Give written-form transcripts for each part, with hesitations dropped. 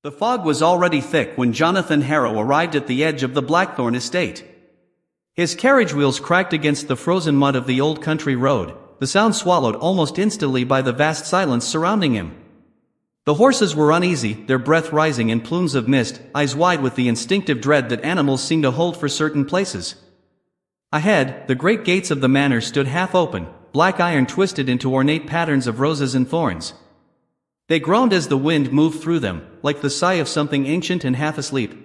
The fog was already thick when Jonathan Harrow arrived at the edge of the Blackthorn estate. His carriage wheels cracked against the frozen mud of the old country road, the sound swallowed almost instantly by the vast silence surrounding him. The horses were uneasy, their breath rising in plumes of mist, eyes wide with the instinctive dread that animals seem to hold for certain places. Ahead, the great gates of the manor stood half open, black iron twisted into ornate patterns of roses and thorns. They groaned as the wind moved through them, like the sigh of something ancient and half asleep.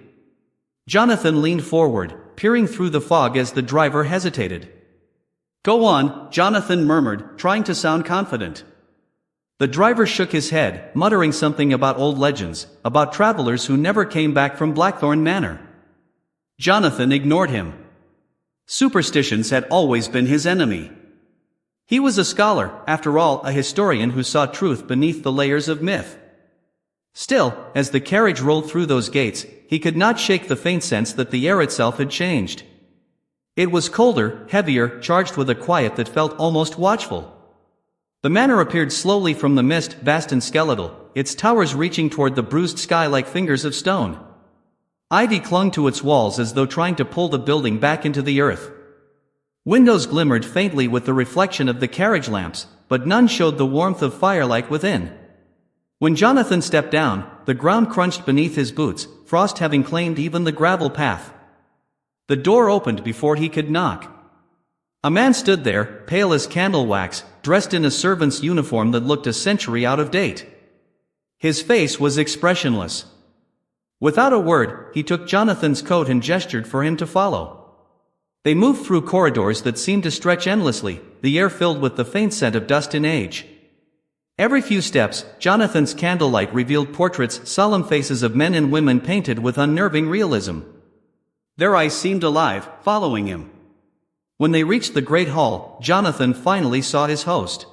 Jonathan leaned forward, peering through the fog as the driver hesitated. "Go on," Jonathan murmured, trying to sound confident. The driver shook his head, muttering something about old legends, about travelers who never came back from Blackthorn Manor. Jonathan ignored him. Superstitions had always been his enemy. He was a scholar, after all, a historian who saw truth beneath the layers of myth. Still, as the carriage rolled through those gates, he could not shake the faint sense that the air itself had changed. It was colder, heavier, charged with a quiet that felt almost watchful. The manor appeared slowly from the mist, vast and skeletal, its towers reaching toward the bruised sky like fingers of stone. Ivy clung to its walls as though trying to pull the building back into the earth. Windows glimmered faintly with the reflection of the carriage lamps, but none showed the warmth of firelight within. When Jonathan stepped down, the ground crunched beneath his boots, frost having claimed even the gravel path. The door opened before he could knock. A man stood there, pale as candle wax, dressed in a servant's uniform that looked a century out of date. His face was expressionless. Without a word, he took Jonathan's coat and gestured for him to follow. They moved through corridors that seemed to stretch endlessly, the air filled with the faint scent of dust and age. Every few steps, Jonathan's candlelight revealed portraits, solemn faces of men and women painted with unnerving realism. Their eyes seemed alive, following him. When they reached the great hall, Jonathan finally saw his host.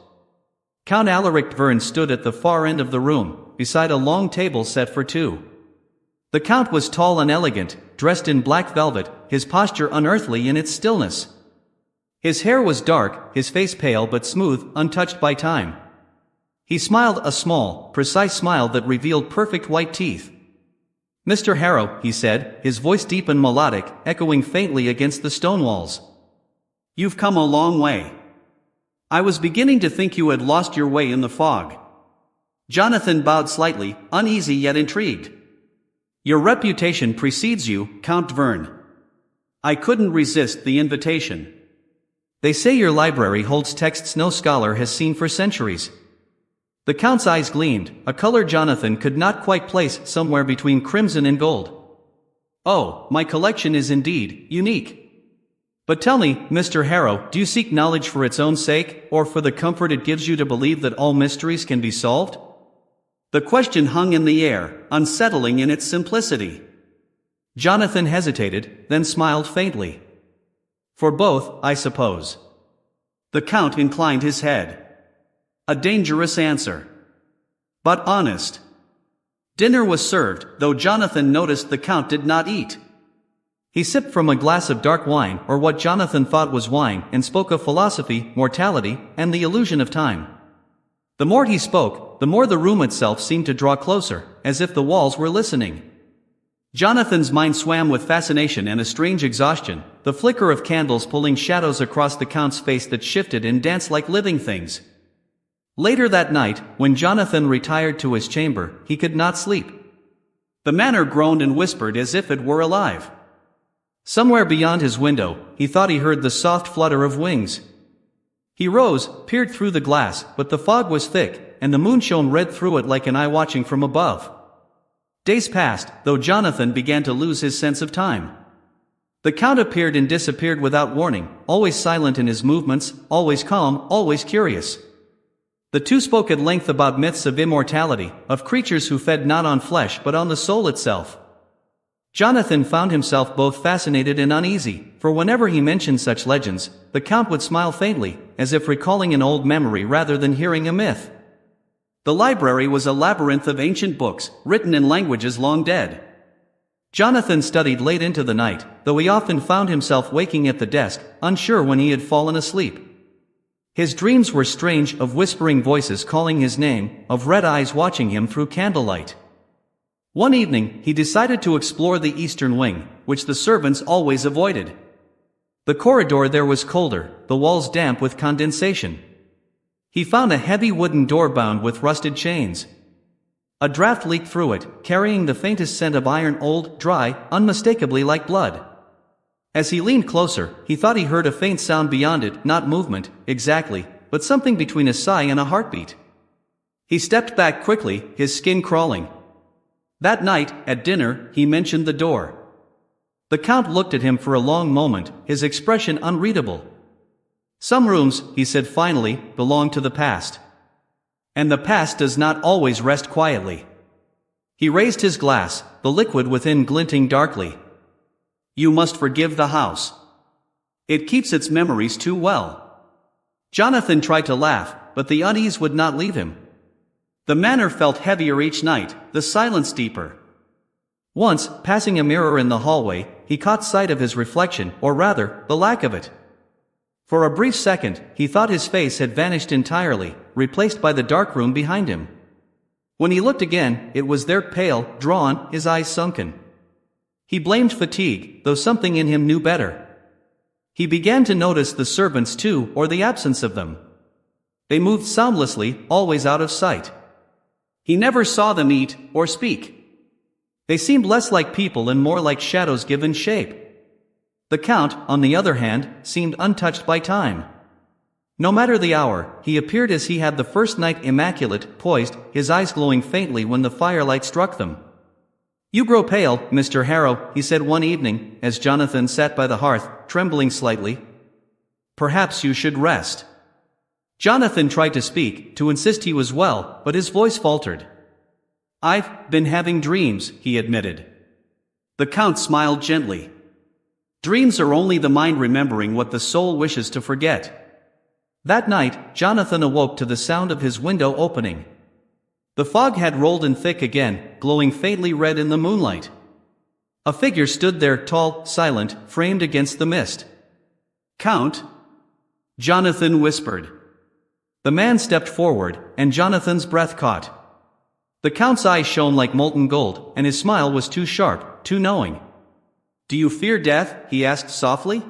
Count Alaric Verne stood at the far end of the room, beside a long table set for two. The count was tall and elegant, dressed in black velvet, his posture unearthly in its stillness. His hair was dark, his face pale but smooth, untouched by time. He smiled, a small, precise smile that revealed perfect white teeth. "Mr. Harrow," he said, his voice deep and melodic, echoing faintly against the stone walls. "You've come a long way. I was beginning to think you had lost your way in the fog." Jonathan bowed slightly, uneasy yet intrigued. "Your reputation precedes you, Count Verne. I couldn't resist the invitation. They say your library holds texts no scholar has seen for centuries." The Count's eyes gleamed, a color Jonathan could not quite place, somewhere between crimson and gold. "Oh, my collection is indeed unique. But tell me, Mr. Harrow, do you seek knowledge for its own sake, or for the comfort it gives you to believe that all mysteries can be solved?" The question hung in the air, unsettling in its simplicity. Jonathan hesitated, then smiled faintly. "For both, I suppose." The Count inclined his head. A dangerous answer. But honest. Dinner was served, though Jonathan noticed the Count did not eat. He sipped from a glass of dark wine, or what Jonathan thought was wine, and spoke of philosophy, mortality, and the illusion of time. The more he spoke, the more the room itself seemed to draw closer, as if the walls were listening. Jonathan's mind swam with fascination and a strange exhaustion, the flicker of candles pulling shadows across the Count's face that shifted and danced like living things. Later that night, when Jonathan retired to his chamber, he could not sleep. The manor groaned and whispered as if it were alive. Somewhere beyond his window, he thought he heard the soft flutter of wings. He rose, peered through the glass, but the fog was thick, and the moon shone red through it like an eye watching from above. Days passed, though Jonathan began to lose his sense of time. The Count appeared and disappeared without warning, always silent in his movements, always calm, always curious. The two spoke at length about myths of immortality, of creatures who fed not on flesh but on the soul itself. Jonathan found himself both fascinated and uneasy, for whenever he mentioned such legends, the Count would smile faintly, as if recalling an old memory rather than hearing a myth. The library was a labyrinth of ancient books, written in languages long dead. Jonathan studied late into the night, though he often found himself waking at the desk, unsure when he had fallen asleep. His dreams were strange, of whispering voices calling his name, of red eyes watching him through candlelight. One evening, he decided to explore the eastern wing, which the servants always avoided. The corridor there was colder, the walls damp with condensation. He found a heavy wooden door bound with rusted chains. A draft leaked through it, carrying the faintest scent of iron, old, dry, unmistakably like blood. As he leaned closer, he thought he heard a faint sound beyond it, not movement, exactly, but something between a sigh and a heartbeat. He stepped back quickly, his skin crawling. That night, at dinner, he mentioned the door. The Count looked at him for a long moment, his expression unreadable. "Some rooms," he said finally, "belong to the past. And the past does not always rest quietly." He raised his glass, the liquid within glinting darkly. "You must forgive the house. It keeps its memories too well." Jonathan tried to laugh, but the unease would not leave him. The manor felt heavier each night, the silence deeper. Once, passing a mirror in the hallway, he caught sight of his reflection, or rather, the lack of it. For a brief second, he thought his face had vanished entirely, replaced by the dark room behind him. When he looked again, it was there, pale, drawn, his eyes sunken. He blamed fatigue, though something in him knew better. He began to notice the servants too, or the absence of them. They moved soundlessly, always out of sight. He never saw them eat, or speak. They seemed less like people and more like shadows given shape. The Count, on the other hand, seemed untouched by time. No matter the hour, he appeared as he had the first night, immaculate, poised, his eyes glowing faintly when the firelight struck them. "You grow pale, Mr. Harrow," he said one evening, as Jonathan sat by the hearth, trembling slightly. "Perhaps you should rest." Jonathan tried to speak, to insist he was well, but his voice faltered. "I've been having dreams," he admitted. The Count smiled gently. "Dreams are only the mind remembering what the soul wishes to forget." That night, Jonathan awoke to the sound of his window opening. The fog had rolled in thick again, glowing faintly red in the moonlight. A figure stood there, tall, silent, framed against the mist. "Count?" Jonathan whispered. The man stepped forward, and Jonathan's breath caught. The Count's eyes shone like molten gold, and his smile was too sharp, too knowing. "Do you fear death?" he asked softly.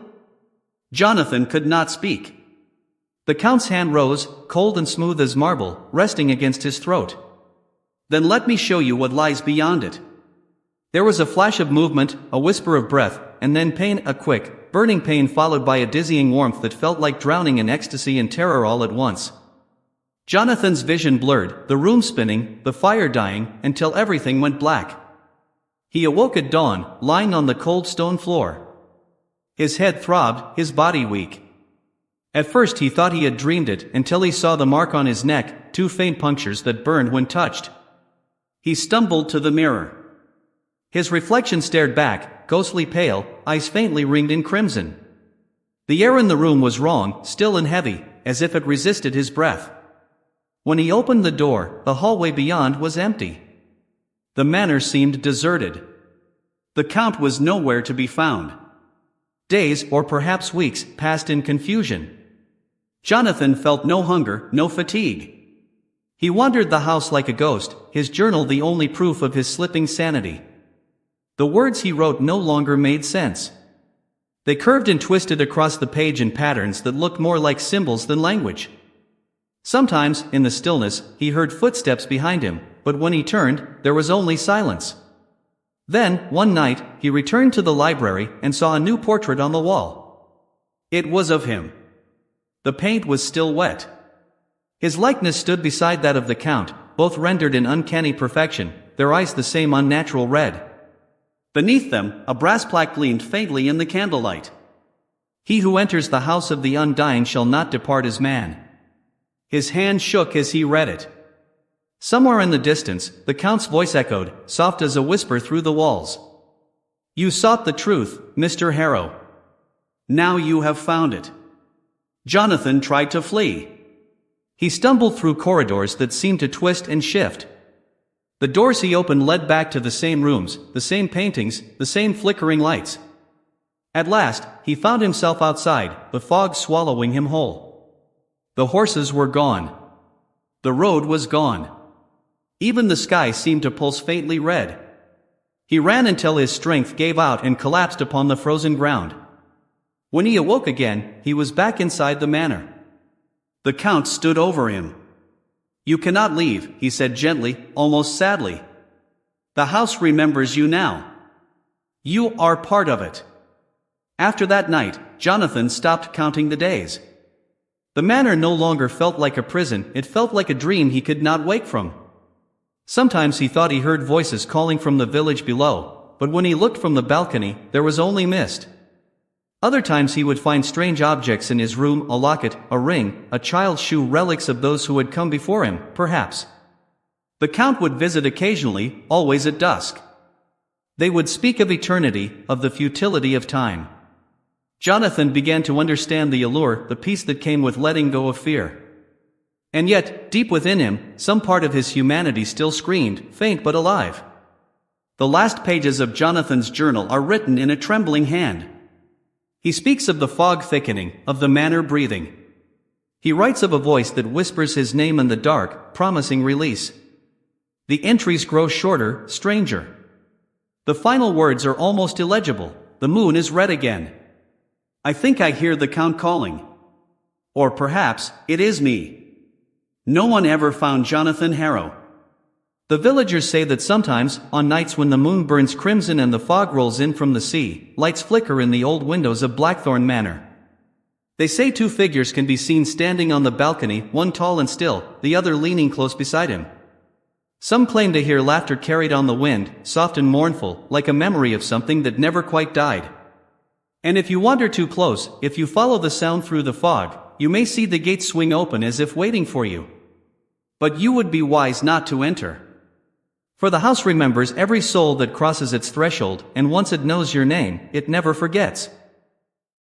Jonathan could not speak. The Count's hand rose, cold and smooth as marble, resting against his throat. "Then let me show you what lies beyond it." There was a flash of movement, a whisper of breath, and then pain, a quick, burning pain followed by a dizzying warmth that felt like drowning in ecstasy and terror all at once. Jonathan's vision blurred, the room spinning, the fire dying, until everything went black. He awoke at dawn, lying on the cold stone floor. His head throbbed, his body weak. At first he thought he had dreamed it, until he saw the mark on his neck, 2 faint punctures that burned when touched. He stumbled to the mirror. His reflection stared back, ghostly pale, eyes faintly ringed in crimson. The air in the room was wrong, still and heavy, as if it resisted his breath. When he opened the door, the hallway beyond was empty. The manor seemed deserted. The Count was nowhere to be found. Days, or perhaps weeks, passed in confusion. Jonathan felt no hunger, no fatigue. He wandered the house like a ghost, his journal the only proof of his slipping sanity. The words he wrote no longer made sense. They curved and twisted across the page in patterns that looked more like symbols than language. Sometimes, in the stillness, he heard footsteps behind him, but when he turned, there was only silence. Then, one night, he returned to the library and saw a new portrait on the wall. It was of him. The paint was still wet. His likeness stood beside that of the Count, both rendered in uncanny perfection, their eyes the same unnatural red. Beneath them, a brass plaque gleamed faintly in the candlelight. "He who enters the house of the undying shall not depart as man." His hand shook as he read it. Somewhere in the distance, the Count's voice echoed, soft as a whisper through the walls. "You sought the truth, Mr. Harrow. Now you have found it." Jonathan tried to flee. He stumbled through corridors that seemed to twist and shift. The doors he opened led back to the same rooms, the same paintings, the same flickering lights. At last, he found himself outside, the fog swallowing him whole. The horses were gone. The road was gone. Even the sky seemed to pulse faintly red. He ran until his strength gave out and collapsed upon the frozen ground. When he awoke again, he was back inside the manor. The Count stood over him. "You cannot leave," he said gently, almost sadly. "The house remembers you now. You are part of it." After that night, Jonathan stopped counting the days. The manor no longer felt like a prison, it felt like a dream he could not wake from. Sometimes he thought he heard voices calling from the village below, but when he looked from the balcony, there was only mist. Other times he would find strange objects in his room, a locket, a ring, a child's shoe, relics of those who had come before him, perhaps. The Count would visit occasionally, always at dusk. They would speak of eternity, of the futility of time. Jonathan began to understand the allure, the peace that came with letting go of fear. And yet, deep within him, some part of his humanity still screamed, faint but alive. The last pages of Jonathan's journal are written in a trembling hand. He speaks of the fog thickening, of the manor breathing. He writes of a voice that whispers his name in the dark, promising release. The entries grow shorter, stranger. The final words are almost illegible. The moon is red again. I think I hear the Count calling. Or perhaps, it is me. No one ever found Jonathan Harrow. The villagers say that sometimes, on nights when the moon burns crimson and the fog rolls in from the sea, lights flicker in the old windows of Blackthorn Manor. They say two figures can be seen standing on the balcony, one tall and still, the other leaning close beside him. Some claim to hear laughter carried on the wind, soft and mournful, like a memory of something that never quite died. And if you wander too close, if you follow the sound through the fog, you may see the gates swing open as if waiting for you. But you would be wise not to enter. For the house remembers every soul that crosses its threshold, and once it knows your name, it never forgets.